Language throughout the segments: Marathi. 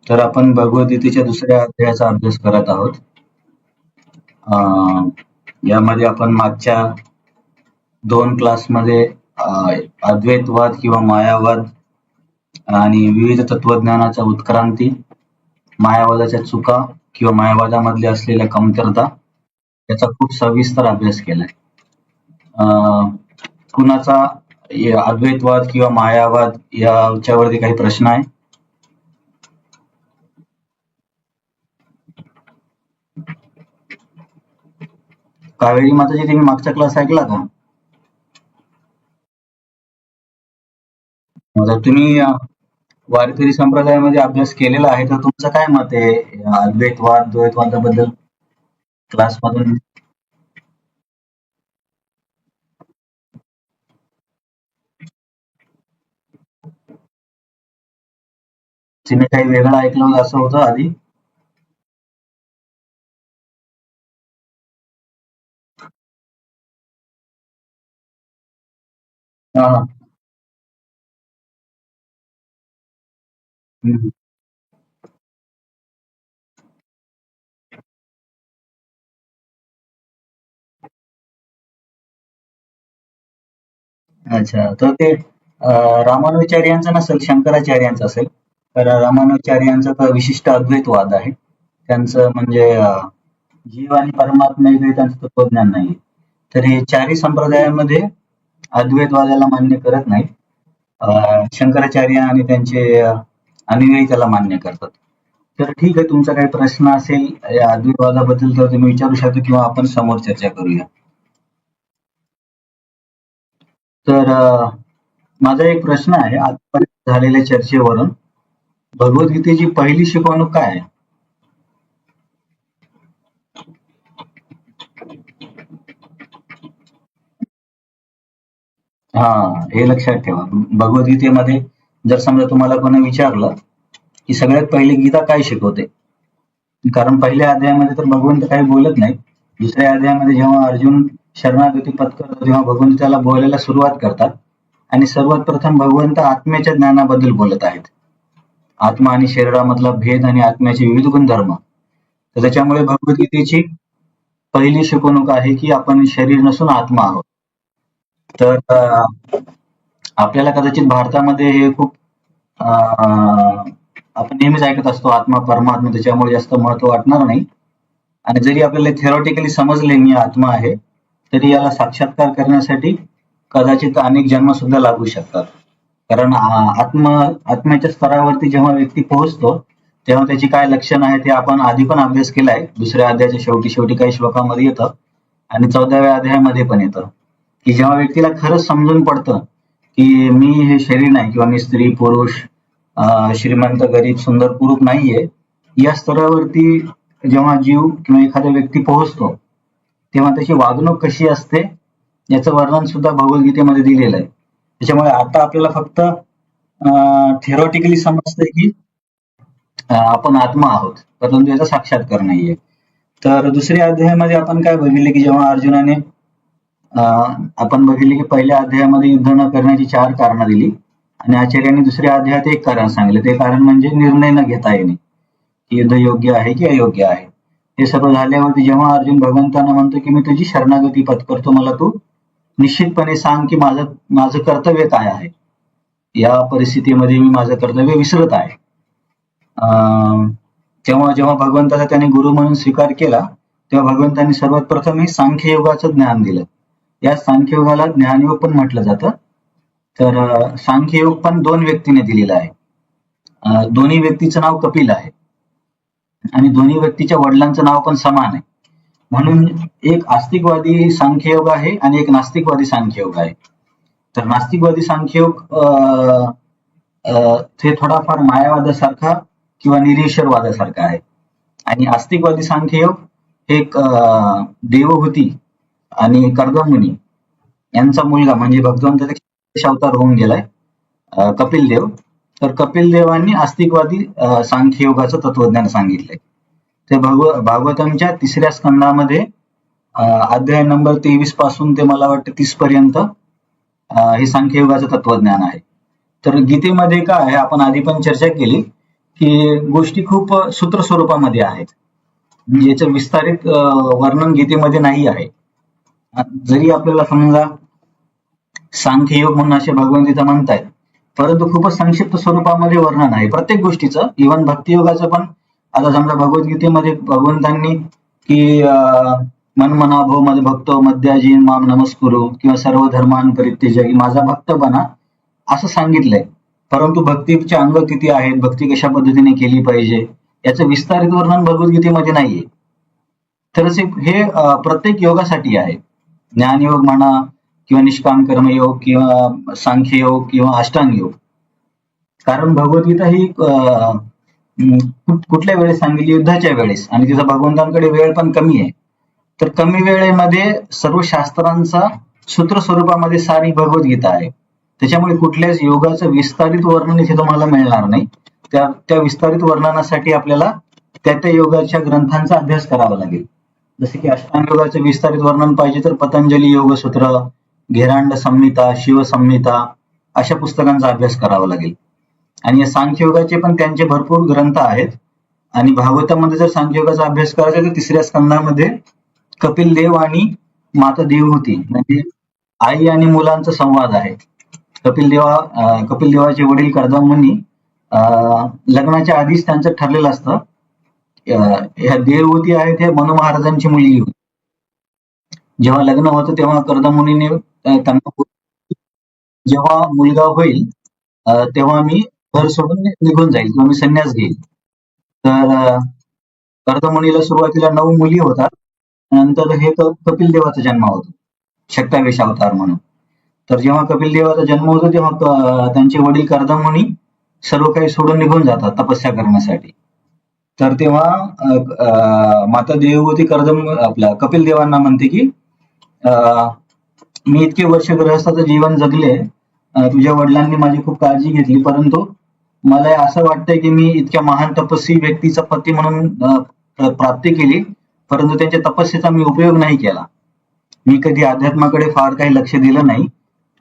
तर आपण भगवद्गीतेच्या दुसऱ्या अध्यायाचा अभ्यास करत आहोत. यामध्ये आपण मागच्या 2 क्लासमध्ये अद्वैतवाद किंवा मायावाद आणि विविध तत्वज्ञानाचा उत्क्रांती, मायावादाच्या चुका किंवा मायावादामधल्या असलेल्या कमतरता याचा खूप सविस्तर अभ्यास केलाय. कुणाचा अद्वैतवाद किंवा मायावाद याच्यावरती काही प्रश्न आहे? कावेरी माताजी, तुम्ही मागचा क्लास ऐकला का? तुम्ही वारकरी संप्रदायामध्ये अभ्यास केलेला आहे, तर तुमचं काय मत आहे अद्वैतवाद द्वैतवादाबद्दल क्लास मधून? तुम्ही काही वेगळं ऐकलं असं होतं आधी? हा. अच्छा, तर ते रामानुजाचार्यांचं नसेल, शंकराचार्यांचं असेल. तर रामानुजाचार्यांचा तर विशिष्ट अद्वैतवाद आहे. त्यांचं म्हणजे जीव आणि परमात्मा हे काही त्यांचं तत्वज्ञान नाही. तर हे चारही संप्रदायामध्ये अद्वैतवादाला मान्य करत नाही. शंकराचार्य आणि त्यांचे अनुयायी त्याला मान्य करतात. तर ठीक आहे, तुमचा काही प्रश्न असेल या अद्वैतवादाबद्दल तर तुम्ही विचारू शकता किंवा आपण समोर चर्चा करूया. तर माझा एक प्रश्न आहे, आतापर्यंत झालेल्या चर्चेवरून भगवद्गीतेची पहिली शिकवणूक काय आहे? हा, हे लक्षात ठेवा. भगवद्गीतेमध्ये जर समजा तुम्हाला कोणी विचारलं की सगळ्यात पहिली गीता काय शिकवते, कारण पहिल्या अध्यायामध्ये तर भगवंत काही बोलत नाही. दुसऱ्या अध्यायामध्ये जेव्हा अर्जुन शरणागती पत्करतो तेव्हा भगवंत त्याला बोलायला सुरुवात करतात आणि सर्वात प्रथम भगवंत आत्म्याच्या ज्ञानाबद्दल बोलत आहेत. आत्मा आणि शरीरामधला भेद आणि आत्म्याचे विविध गुणधर्म. तर त्याच्यामुळे भगवद्गीतेची पहिली शिकवणूक आहे की आपण शरीर नसून आत्मा आहोत. तर आपल्याला कदाचित भारतामध्ये हे खूप आपण नेहमीच ऐकत असतो आत्मा परमात्मा, त्याच्यामुळे जास्त महत्व वाटणार नाही. आणि जरी आपल्याला थेरॉटिकली समजले मी आत्मा आहे, तरी याला साक्षात्कार करण्यासाठी कदाचित अनेक जन्म सुद्धा लागू शकतात. कारण आत्म्याच्या स्तरावरती जेव्हा व्यक्ती पोहोचतो तेव्हा त्याची काय लक्षणं आहेत हे आपण आधी पण अभ्यास केलाय. दुसऱ्या अध्यायाच्या शेवटी काही श्लोकामध्ये येतं आणि 14व्या अध्यायामध्ये पण येतं की जेव्हा व्यक्तीला खरंच समजून पडतं की मी हे शरीर नाही किंवा मी स्त्री पुरुष श्रीमंत गरीब सुंदर कुरूप नाहीये, या स्तरावरती जेव्हा जीव किंवा एखादा व्यक्ती पोहोचतो तेव्हा त्याची वागणूक कशी असते याचं वर्णन सुद्धा भगवद्गीतेमध्ये दिलेलं आहे. त्याच्यामुळे आता आपल्याला फक्त थेरॉटिकली समजतंय की आपण आत्मा आहोत, परंतु याचा साक्षात्कार नाहीये. तर दुसऱ्या अध्यायामध्ये आपण काय बघितले की जेव्हा अर्जुनाने आपण बघितले की पहिल्या अध्यायामध्ये युद्ध न करण्याची 4 कारणं दिली आणि आचार्यांनी दुसऱ्या अध्यायात एक कारण सांगितलं. ते कारण म्हणजे निर्णय न घेता येणे, की युद्ध योग्य आहे की अयोग्य आहे. हे सर्व झाल्यावरती जेव्हा अर्जुन भगवंतांना म्हणतो की मी तुझी शरणागती पत्करतो, मला तू निश्चितपणे सांग की माझं कर्तव्य काय आहे, या परिस्थितीमध्ये मी माझं कर्तव्य विसरत आहे. जेव्हा भगवंताचा त्याने गुरु म्हणून स्वीकार केला तेव्हा भगवंतांनी सर्वात प्रथम हे सांख्ययोगाचं ज्ञान दिलं. या सांख्ययोगाला ज्ञानयोग पण म्हटलं जातं. तर सांख्ययोग पण 2 व्यक्तीने दिलेला आहे. दोन्ही व्यक्तीचं नाव कपिल आहे आणि दोन्ही व्यक्तीच्या वडिलांचं नाव पण समान आहे. म्हणून एक आस्तिकवादी सांख्ययोग आहे आणि एक नास्तिकवादी सांख्ययोग आहे. तर नास्तिकवादी सांख्ययोग ते थोडाफार मायावादासारखा किंवा निरीश्वरवादासारखा आहे आणि आस्तिकवादी सांख्ययोग एक देवहूती आणि कर्दमुनी यांचा मुलगा म्हणजे भगवंताचा अवतार होऊन गेलाय कपिल देव. तर कपिल देवांनी आस्तिकवादी सांख्ययोगाचं तत्वज्ञान सांगितलंय. ते भागवतमच्या 3ऱ्या स्कंदामध्ये अध्याय नंबर 23 पासून ते मला वाटतं 30 पर्यंत हे सांख्ययोगाचं तत्वज्ञान आहे. तर गीतेमध्ये काय आहे, आपण आधी पण चर्चा केली की गोष्टी खूप सूत्र स्वरूपामध्ये आहेत, म्हणजे याचं विस्तारित वर्णन गीतेमध्ये नाही आहे. जरी आपल्याला समजा सांख्ययोग म्हणून असे भगवद्गीता म्हणतायत, परंतु खूपच संक्षिप्त स्वरूपामध्ये वर्णन आहे प्रत्येक गोष्टीचं. इव्हन भक्तियोगाचं पण आता समजा भगवद्गीतेमध्ये भगवंतांनी की मनमना भो मद भक्तो मध्याजीन माम नमस्कुरु किंवा सर्व धर्मान परित्यज्य माझा भक्त बना असं सांगितलंय. परंतु भक्तीचे अंग किती आहेत, भक्ती कशा पद्धतीने केली पाहिजे याचं विस्तारित वर्णन भगवद्गीतेमध्ये नाहीये. तर हे प्रत्येक योगासाठी आहे. ज्ञानयोग म्हणा किंवा निष्काम कर्मयोग किंवा सांख्ययोग किंवा अष्टांग योग. कारण भगवद्गीता ही कुठल्या वेळेस सांगितली, युद्धाच्या वेळेस, आणि तिचा भगवंतांकडे वेळ पण कमी आहे. तर कमी वेळेमध्ये सर्व शास्त्रांचा सूत्र स्वरूपामध्ये सारी भगवद्गीता आहे. त्याच्यामुळे कुठल्याच योगाचं विस्तारित वर्णन इथे तुम्हाला मिळणार नाही. त्या विस्तारित वर्णनासाठी आपल्याला त्या योगाच्या ग्रंथांचा अभ्यास करावा लागेल. जसे की अष्टांग योगाचं विस्तारित वर्णन पाहिजे तर पतंजली योगसूत्र, घेरांड संहिता, शिव संहिता अशा पुस्तकांचा अभ्यास करावा लागेल. आणि या सांख्ययोगाचे पण त्यांचे भरपूर ग्रंथ आहेत. आणि भागवतामध्ये जर सांख्ययोगाचा अभ्यास करायचा तर 3ऱ्या स्कंदामध्ये कपिल देव आणि माता देवहूती म्हणजे आई आणि मुलांचा संवाद आहे. कपिल देवाचे वडील कर्दमुनी लग्नाच्या आधीच त्यांचं ठरलेलं असतं. ह्या देवहूती आहेत हे मनु महाराजांची मुलगी होती. जेव्हा लग्न होतं तेव्हा कर्दमुनीने त्यांना जेव्हा मुलगा होईल तेव्हा मी घर सोडून निघून जाईल किंवा मी संन्यास घेईल. तर कर्दमुनीला सुरुवातीला 9 मुली होतात. नंतर हे कपिल देवाचा जन्म होतो, शक्तावेश अवतार म्हणून. तर जेव्हा कपिल देवाचा जन्म होतो तेव्हा त्यांचे वडील कर्दमुनी सर्व काही सोडून निघून जातात तपस्या करण्यासाठी. तर तेव्हा माता देवहूती कपिल देवांना म्हणते की मी इतके वर्ष गृहस्थाचं जीवन जगले, तुझ्या वडिलांनी माझी खूप काळजी घेतली, परंतु मला असं वाटतंय की मी इतक्या महान तपस्वी व्यक्तीचा पती म्हणून प्राप्ती केली, परंतु त्यांच्या तपस्येचा मी उपयोग नाही केला. मी कधी अध्यात्माकडे फार काही लक्ष दिलं नाही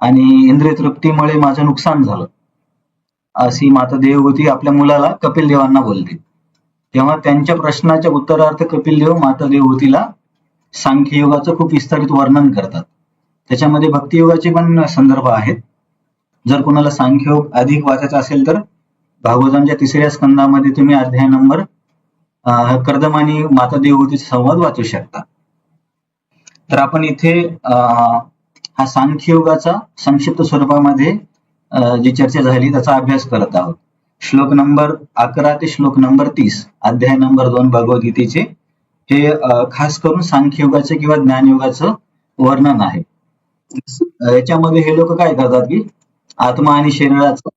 आणि इंद्रिय तृप्तीमुळे माझं नुकसान झालं, अशी माता देवहूती आपल्या मुलाला कपिल देवांना बोलते. तेव्हा त्यांच्या प्रश्नाच्या उत्तरार्थ कपिल देव माता देवहूतीला सांख्ययोगाचं खूप विस्तारित वर्णन करतात. त्याच्यामध्ये भक्तियोगाचे पण संदर्भ आहेत. जर कोणाला सांख्ययोग अधिक वाचायचा असेल तर भागवतांच्या 3ऱ्या स्कंदामध्ये तुम्ही अध्याय नंबर कर्दम आणि माता देवहूतीचा संवाद वाचू शकता. तर आपण इथे हा सांख्ययोगाचा संक्षिप्त स्वरूपामध्ये जी चर्चा झाली त्याचा अभ्यास करत आहोत. श्लोक नंबर 11 ते श्लोक नंबर 30 अध्याय नंबर 2 भगवद्गीतेचे हे खास करून सांख्ययोगाचे किंवा ज्ञानयोगाचं वर्णन आहे. याच्यामध्ये हे लोक काय करतात की आत्मा आणि शरीराचा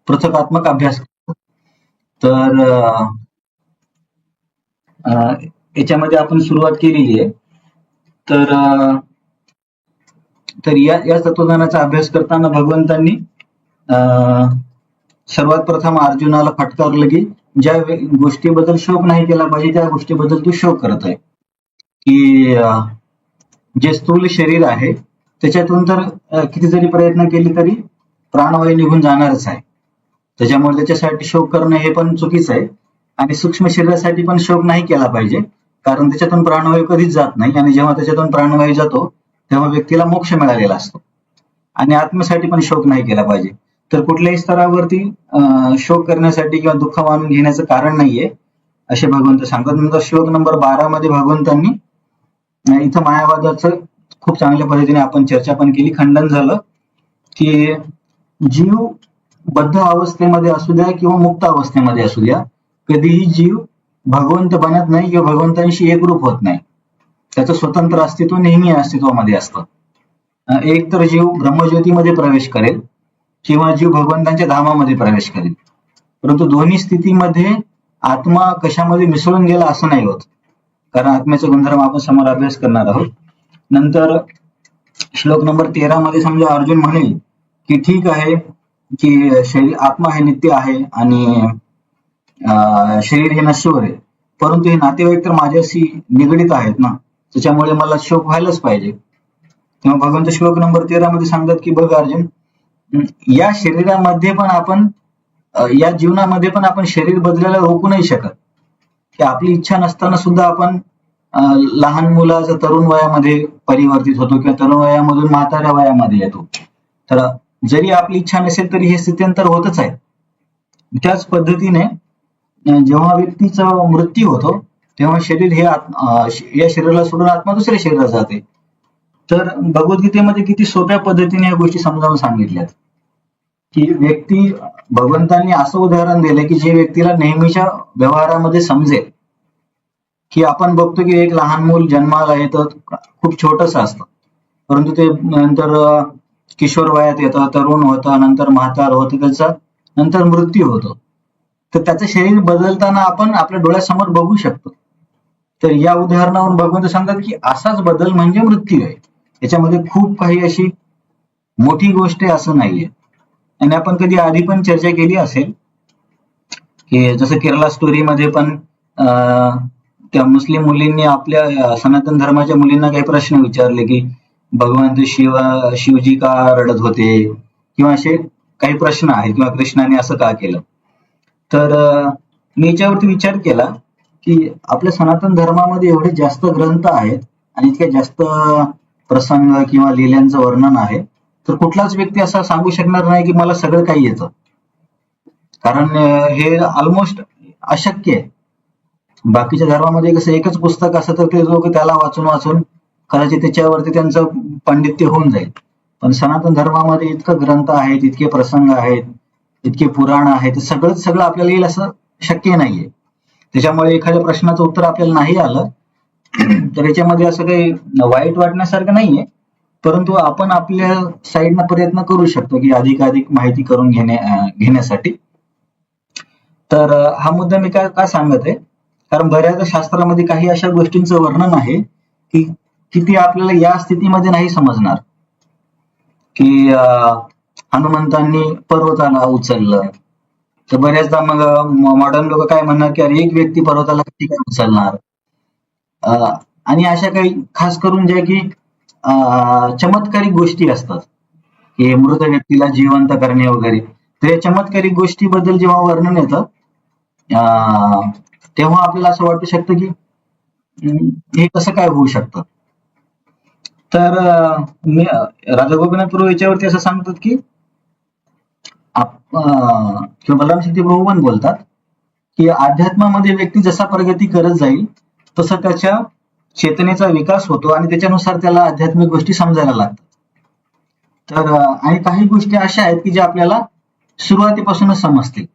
पृथकात्मक अभ्यास करतात. तर याच्यामध्ये आपण सुरुवात केलेली आहे. तर या तत्वज्ञानाचा अभ्यास करताना भगवंतांनी सर्वात प्रथम अर्जुनाला फटकारलं की ज्या गोष्टीबद्दल शोक नाही केला पाहिजे त्या गोष्टीबद्दल तू शोक करत आहे. की जे स्थूल शरीर आहे त्याच्यातून तर किती जरी प्रयत्न केले तरी प्राणवायू निघून जाणारच आहे. त्याच्यामुळे त्याच्यासाठी शोक करणं हे पण चुकीचं आहे. आणि सूक्ष्म शरीरासाठी पण शोक नाही केला पाहिजे, कारण त्याच्यातून प्राणवायू कधीच जात नाही, आणि जेव्हा त्याच्यातून प्राणवायू जातो तेव्हा व्यक्तीला मोक्ष मिळालेला असतो. आणि आत्म्यासाठी पण शोक नाही केला पाहिजे. तर कुठल्याही स्तरावरती शोक करण्यासाठी किंवा दुःख मानून घेण्याचं कारण नाहीये असे भगवंत सांगतात. नंतर श्लोक नंबर 12 मध्ये भगवंतांनी इथं मायावादाचं खूप चांगल्या पद्धतीने आपण चर्चा पण केली, खंडन झालं की जीव बद्ध अवस्थेमध्ये असू द्या किंवा मुक्त अवस्थेमध्ये असू द्या, कधीही जीव भगवंत बनत नाही किंवा भगवंतांशी एकरूप होत नाही. त्याचं स्वतंत्र अस्तित्व नेहमी अस्तित्वामध्ये असतं. एक तर जीव ब्रह्मज्योतीमध्ये प्रवेश करेल किंवा जीव भगवंतांच्या धामामध्ये प्रवेश करेल. परंतु दोन्ही स्थितीमध्ये आत्मा कशामध्ये मिसळून गेला असं नाही होत, कारण आत्म्याचा गुणधर्म आपण समोर अभ्यास करणार आहोत. नंतर श्लोक नंबर 13 मध्ये समजा अर्जुन म्हणेल की ठीक आहे की शरीर आत्मा हे नित्य आहे आणि शरीर हे नश्वर आहे, परंतु हे नातेवाईक तर माझ्याशी निगडीत आहेत ना, त्याच्यामुळे मला शोक व्हायलाच पाहिजे. तेव्हा भगवंत श्लोक नंबर 13 मध्ये सांगतात की बघ अर्जुन, या शरीरामध्ये पण आपण या जीवनामध्ये पण आपण शरीर बदलायला रोखू नाही शकत, की आपली इच्छा नसताना सुद्धा आपण लहान मुलाचं तरुण वयामध्ये परिवर्तित होतो किंवा तरुण वयामधून म्हाताऱ्या वयामध्ये येतो. तर जरी आपली इच्छा नसेल तरी हे स्थित्यंतर होतच आहे. त्याच पद्धतीने जेव्हा व्यक्तीचा मृत्यू होतो तेव्हा शरीर हे या शरीराला सोडून आत्मा दुसऱ्या शरीरात जाते. तर भगवद्गीतेमध्ये किती सोप्या पद्धतीने या गोष्टी समजावून सांगितल्यात, की व्यक्ती भगवंतांनी असं उदाहरण दिलं की जे व्यक्तीला नेहमीच्या व्यवहारामध्ये समजेल. की आपण बघतो की एक लहान मूल जन्माला येतं, खूप छोटस असतं, परंतु ते नंतर किशोर वयात येतं, तरुण होतं, नंतर म्हातार होतं, त्याचा नंतर मृत्यू होतो. तर त्याचं शरीर बदलताना आपण आपल्या डोळ्यासमोर बघू शकतो. तर या उदाहरणावरून भगवंत सांगतात की असाच बदल म्हणजे मृत्यू आहे. याच्यामध्ये खूप काही अशी मोठी गोष्ट आहे असं नाहीये. आणि आपण कधी आधी पण चर्चा केली असेल की जसं केरला स्टोरीमध्ये पण त्या मुस्लिम मुलींनी आपल्या सनातन धर्माच्या मुलींना काही प्रश्न विचारले की भगवंत शिवजी का रडत होते, किंवा असे काही प्रश्न आहेत, किंवा कृष्णाने असं का केलं. तर मी याच्यावरती विचार केला की आपल्या सनातन धर्मामध्ये एवढे जास्त ग्रंथ आहेत आणि इतके जास्त प्रसंग किंवा लीलांचं वर्णन आहे, तर कुठलाच व्यक्ती असा सांगू शकणार नाही की मला सगळं काही येतं, कारण हे ऑलमोस्ट अशक्य आहे. बाकीच्या धर्मामध्ये कसं एकच पुस्तक असतं तर ते लोक त्याला वाचून वाचून कदाचित त्याच्यावरती त्यांचं पांडित्य होऊन जाईल. पण सनातन धर्मामध्ये इतकं ग्रंथ आहेत, इतके प्रसंग आहेत, इतके पुराण आहेत, सगळं आपल्याला येईल असं शक्य नाहीये. त्याच्यामुळे एखाद्या प्रश्नाचं उत्तर आपल्याला नाही आलं तर याच्यामध्ये असं काही वाईट वाटण्यासारखं नाहीये, परंतु आपण आपल्या साईडनं प्रयत्न करू शकतो की अधिकाधिक माहिती करून घेण्यासाठी. तर हा मुद्दा मी काय सांगत आहे, कारण बऱ्याच शास्त्रामध्ये काही अशा गोष्टींचं वर्णन आहे की ती आपल्याला या स्थितीमध्ये नाही समजणार. की हनुमंतांनी पर्वताला उचललं, तर बऱ्याचदा मग मॉडर्न लोक काय म्हणणार की अरे एक व्यक्ती पर्वताला कधी काय उचलणार. आणि अशा काही खास करून ज्या की चमत्कारिक गोष्टी असतात की मृत व्यक्तीला जिवंत करणे वगैरे, तर या चमत्कारिक गोष्टीबद्दल जेव्हा वर्णन येतं तेव्हा आपल्याला असं वाटू शकतं की हे कसं काय होऊ शकतं. तर राजा गोपीनाथ प्रभू याच्यावरती असं सांगतात की किंवा बलराम सिद्धी प्रभू पण बोलतात की अध्यात्मामध्ये व्यक्ती जसा प्रगती करत जाईल तसा त्याच्या चेतनेचा विकास होतो आणि त्याच्यानुसार त्याला आध्यात्मिक गोष्टी समजायला लागतात. तर आणि काही गोष्टी अशा आहेत की ज्या आपल्याला सुरुवातीपासूनच समजतील.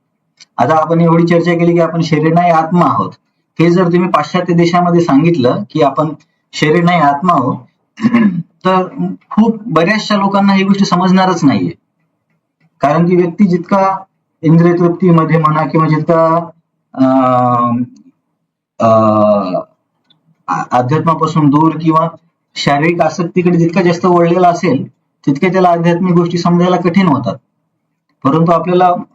आता आपण एवढी चर्चा केली की आपण शरीर नाही आत्मा आहोत. हे जर तुम्ही पाश्चात्य देशामध्ये सांगितलं की आपण शरीर नाही आत्मा आहोत तर खूप बऱ्याचशा लोकांना ही गोष्ट समजणारच नाहीये. कारण की व्यक्ती जितका इंद्रिय तृप्तीमध्ये म्हणा किंवा जितका अध्यात्मापासून दूर किंवा शारीरिक आसक्तीकडे जितका जास्त वळलेला असेल तितके त्याला आध्यात्मिक गोष्टी समजायला कठीण होतात. परंतु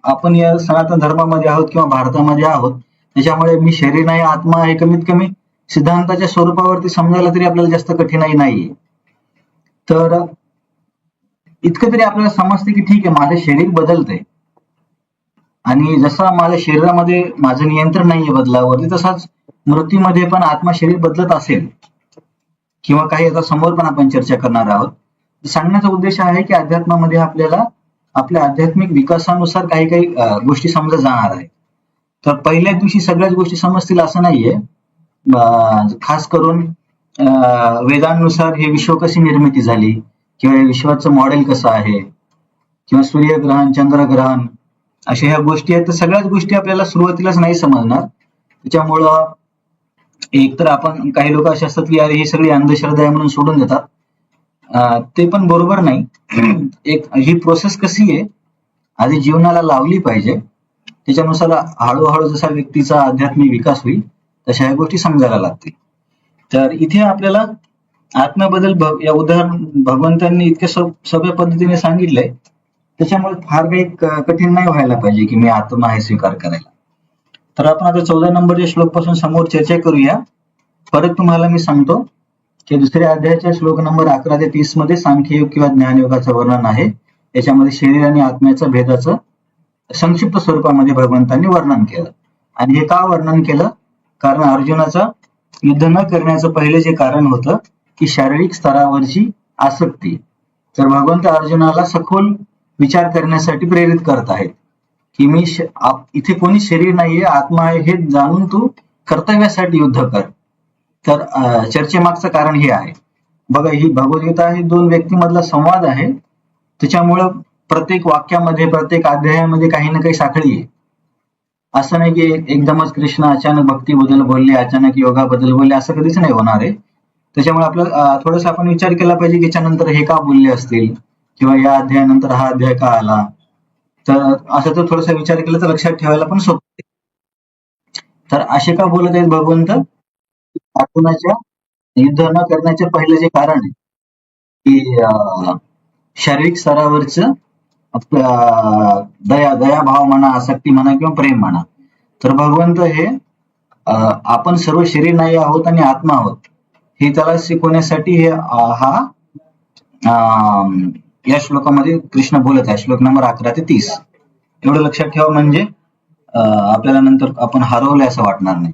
आपण या सनातन धर्मामध्ये आहोत किंवा भारतामध्ये आहोत, त्याच्यामुळे मी शरीर नाही आत्मा हे कमीत कमी सिद्धांताच्या स्वरूपावरती समजायला तरी आपल्याला जास्त कठीणाई नाहीये. तर इतकं तरी आपल्याला समजते की ठीक आहे, माझं शरीर बदलतंय आणि जसं माझ्या शरीरामध्ये माझं नियंत्रण नाहीये बदलावरती, तसाच मृत्यूमध्ये पण आत्मा शरीर बदलत असेल किंवा काही आता समोर पण आपण चर्चा करणार आहोत. सांगण्याचा उद्देश आहे की अध्यात्मामध्ये आपल्याला आपल्या आध्यात्मिक विकासानुसार काही काही गोष्टी समजत जाणार आहेत. तर पहिल्याच दिवशी सगळ्याच गोष्टी समजतील असं नाहीये. खास करून वेदांनुसार हे विश्व कशी निर्मिती झाली किंवा विश्वाचं मॉडेल कसं आहे किंवा सूर्यग्रहण चंद्रग्रहण अशा ह्या गोष्टी आहेत, तर सगळ्याच गोष्टी आपल्याला सुरुवातीलाच नाही समजणार. त्याच्यामुळं एकतर आपण काही लोक असे असतात की अरे ही सगळी अंधश्रद्धा आहे म्हणून सोडून देतात. ते पण बरोबर नाही. ही प्रोसेस कशी आहे, आधी जीवनाला लावली पाहिजे, त्याच्यानुसार हळूहळू जसा व्यक्तीचा आध्यात्मिक विकास होईल तशा ह्या गोष्टी समजायला लागतील. तर इथे आपल्याला आत्म्याबद्दल या उदाहरण भगवंतांनी इतक्या सोप्या पद्धतीने सांगितलंय, त्याच्यामुळे फार काही कठीण नाही व्हायला पाहिजे की मी आत्मा हे स्वीकार करायला. तर आपण आता 14 नंबरच्या श्लोक पासून समोर चर्चा करूया. परत तुम्हाला मी सांगतो की दुसऱ्या अध्यायाच्या श्लोक नंबर 11 ते 30 मध्ये सांख्ययोग किंवा ज्ञानयोगाचं वर्णन आहे. याच्यामध्ये शरीर आणि आत्म्याच्या भेदाचं संक्षिप्त स्वरूपामध्ये भगवंतांनी वर्णन केलं. आणि हे का वर्णन केलं? कारण अर्जुनाचं युद्ध न करण्याचं पहिलं जे कारण होतं की शारीरिक स्तरावरची आसक्ती. तर भगवंत अर्जुनाला सखोल विचार करण्यासाठी प्रेरित करत आहेत की मी इथे कोणी शरीर नाहीये, आत्मा आहे हे जाणून तू कर्तव्यासाठी युद्ध कर. तर चर्चेमागचं कारण हे आहे. बघा, ही भगवद्गीता ही दोन व्यक्तीमधला संवाद आहे, त्याच्यामुळं प्रत्येक वाक्यामध्ये प्रत्येक अध्यायामध्ये काही ना काही साखळी आहे. असं नाही की एकदमच कृष्ण अचानक भक्तीबद्दल बोलले, अचानक योगाबद्दल बोलले, असं कधीच नाही होणार आहे. त्याच्यामुळे आपल्याला थोडस आपण विचार केला पाहिजे की याच्यानंतर हे का बोलले असतील किंवा या अध्यायानंतर हा अध्याय का आला. तर असं जर थोडासा विचार केला तर लक्षात ठेवायला पण सोपं. तर असे का बोलत आहेत भगवंत? अर्जुनाच्या युद्ध न करण्याचे पहिले जे कारण आहे की शारीरिक स्तरावरच दयाभाव म्हणा, आसक्ती म्हणा किंवा प्रेम म्हणा. तर भगवंत हे आपण सर्व शरीर नाही आहोत आणि आत्मा आहोत हे त्याला शिकवण्यासाठी हे या श्लोकामध्ये कृष्ण बोलत आहे. श्लोक नंबर 11 ते 30 एवढं लक्षात ठेवा, म्हणजे आपल्याला नंतर आपण हरवलंय असं वाटणार नाही.